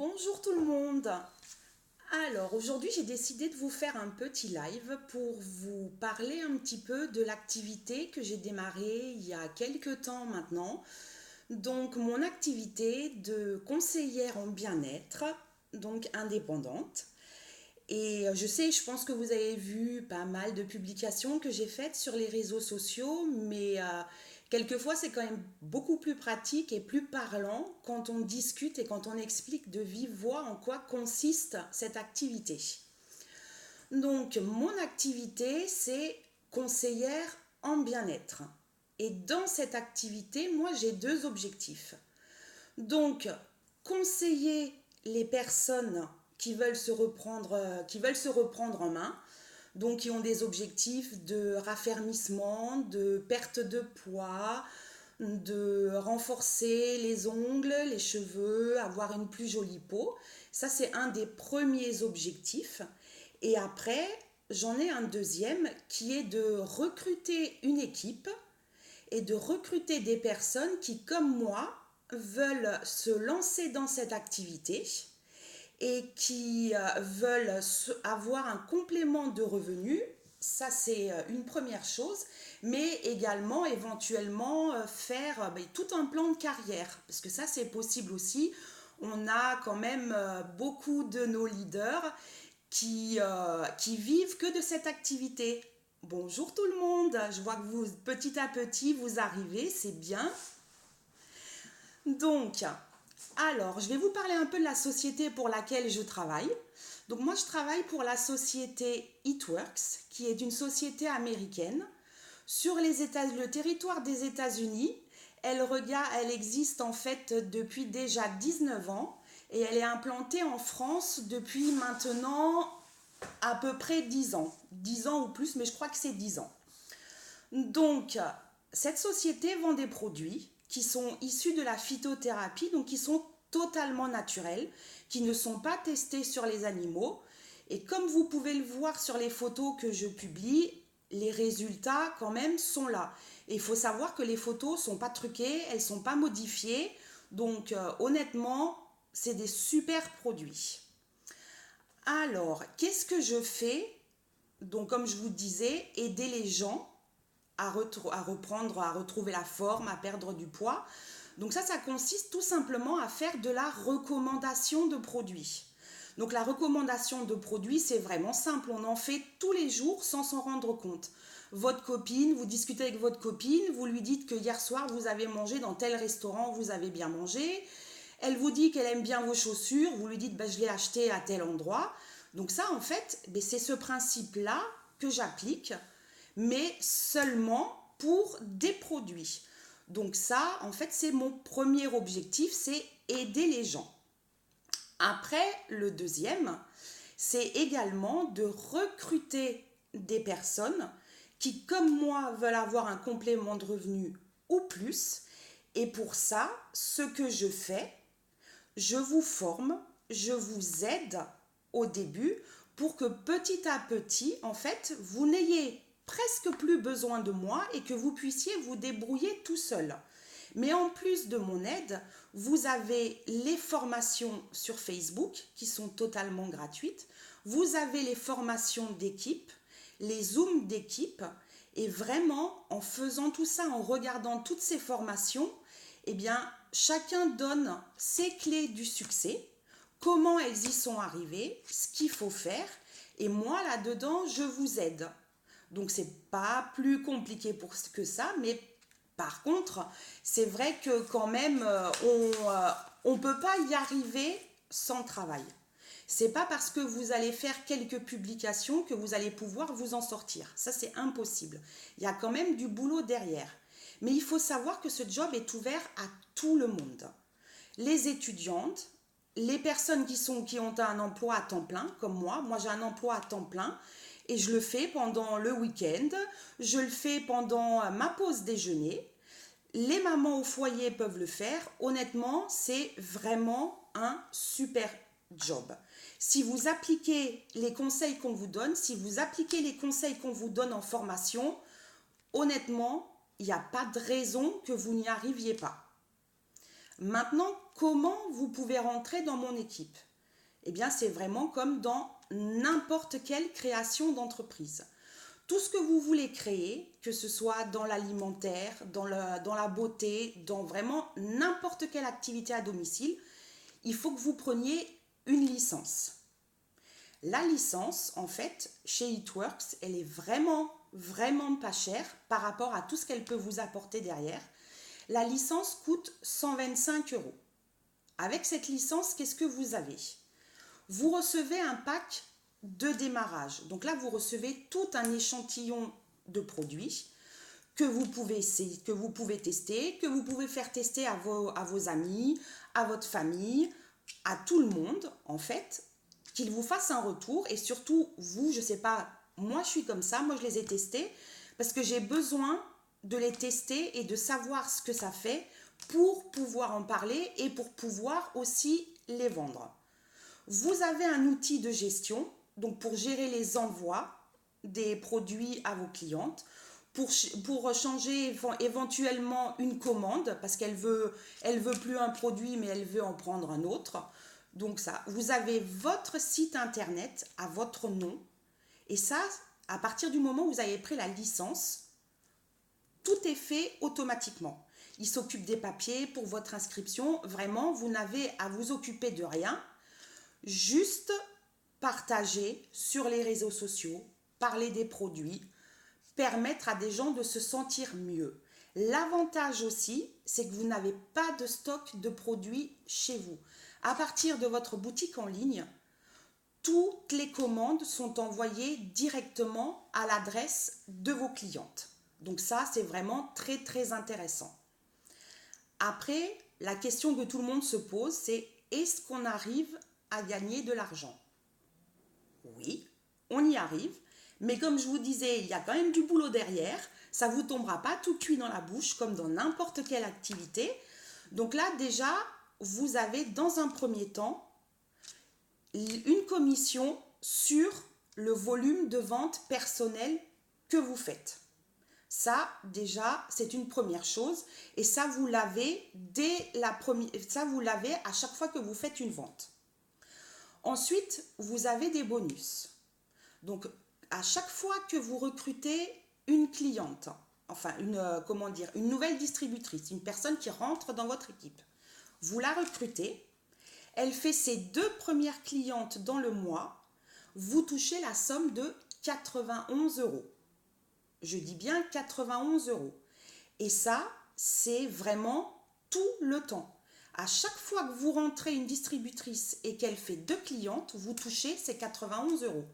Bonjour tout le monde. Alors aujourd'hui j'ai décidé de vous faire un petit live pour vous parler un petit peu de l'activité que j'ai démarrée il y a quelques temps maintenant. Donc mon activité de conseillère en bien-être, donc indépendante. Et je pense que vous avez vu pas mal de publications que j'ai faites sur les réseaux sociaux, mais quelquefois c'est quand même beaucoup plus pratique et plus parlant quand on discute et quand on explique de vive voix en quoi consiste cette activité. Donc mon activité c'est conseillère en bien-être. Et dans cette activité, moi j'ai deux objectifs. Donc, conseiller les personnes qui veulent se reprendre en main, donc qui ont des objectifs de raffermissement, de perte de poids, de renforcer les ongles, les cheveux, avoir une plus jolie peau. Ça, c'est un des premiers objectifs. Et après, j'en ai un deuxième qui est de recruter une équipe et de recruter des personnes qui, comme moi, veulent se lancer dans cette activité et qui veulent avoir un complément de revenus. Ça, c'est une première chose, mais également éventuellement faire tout un plan de carrière, parce que ça, c'est possible aussi. On a quand même beaucoup de nos leaders qui vivent que de cette activité. Bonjour tout le monde, je vois que vous, petit à petit, vous arrivez, c'est bien. Donc, alors, je vais vous parler un peu de la société pour laquelle je travaille. Donc, moi, je travaille pour la société It Works, qui est une société américaine. Sur le territoire des États-Unis, elle existe en fait depuis déjà 19 ans et elle est implantée en France depuis maintenant à peu près 10 ans. 10 ans ou plus, mais je crois que c'est 10 ans. Donc, cette société vend des produits qui sont issus de la phytothérapie, donc qui sont totalement naturels, qui ne sont pas testés sur les animaux. Et comme vous pouvez le voir sur les photos que je publie, les résultats quand même sont là. Et il faut savoir que les photos ne sont pas truquées, elles ne sont pas modifiées. Donc honnêtement, c'est des super produits. Alors, qu'est-ce que je fais? Donc comme je vous disais, aider les gens à reprendre, à retrouver la forme, à perdre du poids. Donc ça consiste tout simplement à faire de la recommandation de produits. Donc la recommandation de produits, c'est vraiment simple. On en fait tous les jours sans s'en rendre compte. Votre copine, vous discutez avec votre copine, vous lui dites que hier soir, vous avez mangé dans tel restaurant, vous avez bien mangé. Elle vous dit qu'elle aime bien vos chaussures, vous lui dites je l'ai acheté à tel endroit. Donc ça, en fait, c'est ce principe-là que j'applique, mais seulement pour des produits. Donc ça, en fait, c'est mon premier objectif, c'est aider les gens. Après, le deuxième, c'est également de recruter des personnes qui, comme moi, veulent avoir un complément de revenu ou plus. Et pour ça, ce que je fais, je vous forme, je vous aide au début pour que petit à petit, en fait, vous n'ayez presque plus besoin de moi et que vous puissiez vous débrouiller tout seul. Mais en plus de mon aide, vous avez les formations sur Facebook qui sont totalement gratuites. Vous avez les formations d'équipe, les Zooms d'équipe. Et vraiment, en faisant tout ça, en regardant toutes ces formations, eh bien, chacun donne ses clés du succès, comment elles y sont arrivées, ce qu'il faut faire. Et moi, là-dedans, je vous aide. Donc, c'est pas plus compliqué que ça, mais par contre, c'est vrai que quand même, on peut pas y arriver sans travail. C'est pas parce que vous allez faire quelques publications que vous allez pouvoir vous en sortir. Ça, c'est impossible. Il y a quand même du boulot derrière. Mais il faut savoir que ce job est ouvert à tout le monde. Les étudiantes, les personnes qui ont un emploi à temps plein, comme moi. Moi, j'ai un emploi à temps plein et je le fais pendant le week-end. Je le fais pendant ma pause déjeuner. Les mamans au foyer peuvent le faire. Honnêtement, c'est vraiment un super job. Si vous appliquez les conseils qu'on vous donne, si vous appliquez les conseils qu'on vous donne en formation, honnêtement, il n'y a pas de raison que vous n'y arriviez pas. Maintenant, comment vous pouvez rentrer dans mon équipe? Eh bien, c'est vraiment comme dans n'importe quelle création d'entreprise. Tout ce que vous voulez créer, que ce soit dans l'alimentaire, dans la beauté, dans vraiment n'importe quelle activité à domicile, il faut que vous preniez une licence. La licence, en fait, chez It Works, elle est vraiment, vraiment pas chère par rapport à tout ce qu'elle peut vous apporter derrière. La licence coûte 125 euros. Avec cette licence, qu'est-ce que vous avez? Vous recevez un pack de démarrage. Donc là, vous recevez tout un échantillon de produits que vous pouvez tester, que vous pouvez faire tester à vos amis, à votre famille, à tout le monde, en fait, qu'ils vous fassent un retour. Et surtout, vous, je ne sais pas, moi je suis comme ça, moi je les ai testés parce que j'ai besoin de les tester et de savoir ce que ça fait pour pouvoir en parler et pour pouvoir aussi les vendre. Vous avez un outil de gestion, donc pour gérer les envois des produits à vos clientes, pour changer éventuellement une commande, parce qu'elle veut plus un produit, mais elle veut en prendre un autre. Donc ça, vous avez votre site internet à votre nom, et ça, à partir du moment où vous avez pris la licence, tout est fait automatiquement. Il s'occupe des papiers pour votre inscription. Vraiment, vous n'avez à vous occuper de rien. Juste partager sur les réseaux sociaux, parler des produits, permettre à des gens de se sentir mieux. L'avantage aussi, c'est que vous n'avez pas de stock de produits chez vous. À partir de votre boutique en ligne, toutes les commandes sont envoyées directement à l'adresse de vos clientes. Donc ça, c'est vraiment très très intéressant. Après, la question que tout le monde se pose, c'est est-ce qu'on arrive à gagner de l'argent? Oui, on y arrive, mais comme je vous disais, il y a quand même du boulot derrière. Ça ne vous tombera pas tout cuit dans la bouche comme dans n'importe quelle activité. Donc là, déjà, vous avez dans un premier temps une commission sur le volume de vente personnel que vous faites. Ça, déjà, c'est une première chose. Et ça, vous l'avez ça, vous l'avez à chaque fois que vous faites une vente. Ensuite, vous avez des bonus. Donc, à chaque fois que vous recrutez une cliente, enfin, une nouvelle distributrice, une personne qui rentre dans votre équipe, vous la recrutez, elle fait ses 2 premières clientes dans le mois, vous touchez la somme de 91 euros. Je dis bien 91 euros. Et ça, c'est vraiment tout le temps. À chaque fois que vous rentrez une distributrice et qu'elle fait 2 clientes, vous touchez ces 91 euros.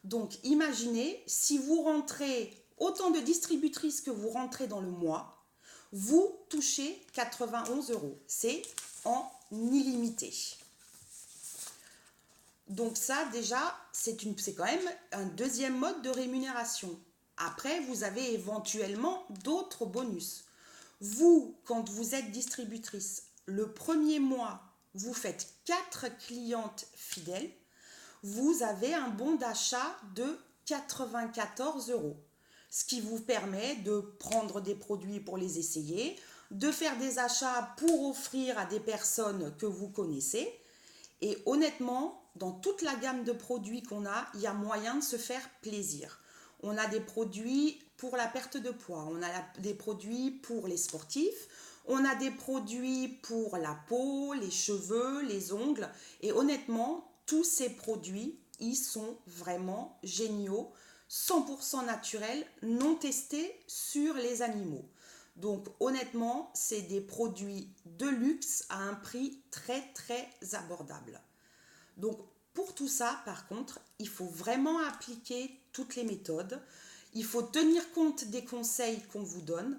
Donc imaginez, si vous rentrez autant de distributrices que vous rentrez dans le mois, vous touchez 91 euros. C'est en illimité. Donc ça, déjà, c'est quand même un deuxième mode de rémunération. Après, vous avez éventuellement d'autres bonus. Vous, quand vous êtes distributrice, le premier mois, vous faites 4 clientes fidèles, vous avez un bon d'achat de 94 euros. Ce qui vous permet de prendre des produits pour les essayer, de faire des achats pour offrir à des personnes que vous connaissez. Et honnêtement, dans toute la gamme de produits qu'on a, il y a moyen de se faire plaisir. On a des produits pour la perte de poids, on a des produits pour les sportifs, on a des produits pour la peau, les cheveux, les ongles. Et honnêtement, tous ces produits, ils sont vraiment géniaux, 100% naturels, non testés sur les animaux. Donc honnêtement, c'est des produits de luxe à un prix très très abordable. Donc pour tout ça, par contre, il faut vraiment appliquer toutes les méthodes. Il faut tenir compte des conseils qu'on vous donne.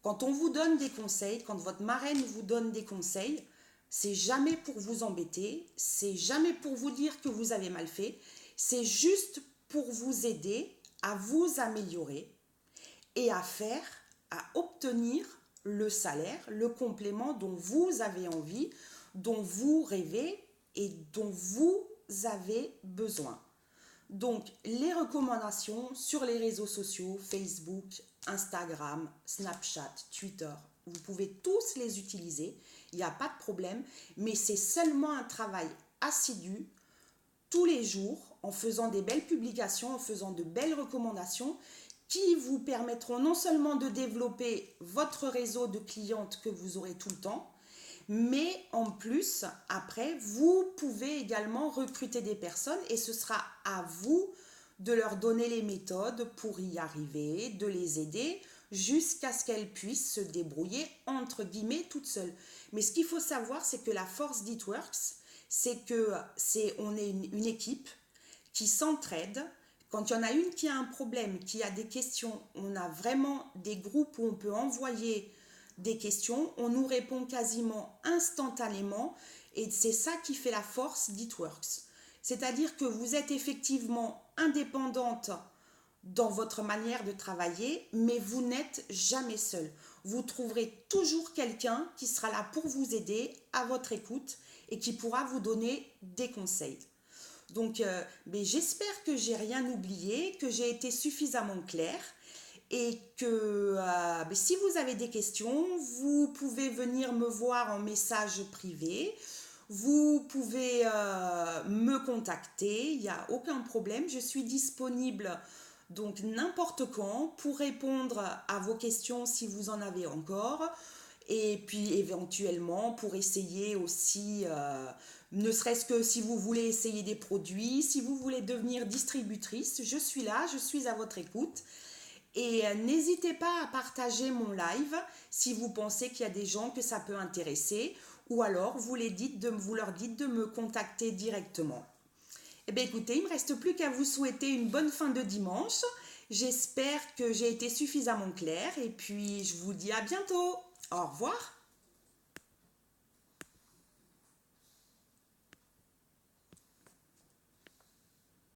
Quand on vous donne des conseils, quand votre marraine vous donne des conseils, c'est jamais pour vous embêter, c'est jamais pour vous dire que vous avez mal fait, c'est juste pour vous aider à vous améliorer et à obtenir le salaire, le complément dont vous avez envie, dont vous rêvez et dont vous avez besoin. Donc, les recommandations sur les réseaux sociaux, Facebook, Instagram, Snapchat, Twitter, vous pouvez tous les utiliser, il n'y a pas de problème, mais c'est seulement un travail assidu, tous les jours, en faisant des belles publications, en faisant de belles recommandations, qui vous permettront non seulement de développer votre réseau de clientes que vous aurez tout le temps, mais en plus, après, vous pouvez également recruter des personnes et ce sera à vous de leur donner les méthodes pour y arriver, de les aider jusqu'à ce qu'elles puissent se débrouiller entre guillemets toutes seules. Mais ce qu'il faut savoir, c'est que la force d'Itworks, on est une équipe qui s'entraide. Quand il y en a une qui a un problème, qui a des questions, on a vraiment des groupes où on peut envoyer des questions, on nous répond quasiment instantanément et c'est ça qui fait la force d'Itworks. C'est-à-dire que vous êtes effectivement indépendante dans votre manière de travailler, mais vous n'êtes jamais seul. Vous trouverez toujours quelqu'un qui sera là pour vous aider, à votre écoute et qui pourra vous donner des conseils. Donc, j'espère que j'ai rien oublié, que j'ai été suffisamment claire et que si vous avez des questions, vous pouvez venir me voir en message privé. Vous pouvez me contacter, il n'y a aucun problème. Je suis disponible donc n'importe quand pour répondre à vos questions si vous en avez encore. Et puis éventuellement pour essayer aussi, ne serait-ce que si vous voulez essayer des produits, si vous voulez devenir distributrice, je suis là, je suis à votre écoute. Et n'hésitez pas à partager mon live si vous pensez qu'il y a des gens que ça peut intéresser ou alors vous leur dites de me contacter directement. Eh bien écoutez, il ne me reste plus qu'à vous souhaiter une bonne fin de dimanche. J'espère que j'ai été suffisamment claire et puis je vous dis à bientôt. Au revoir.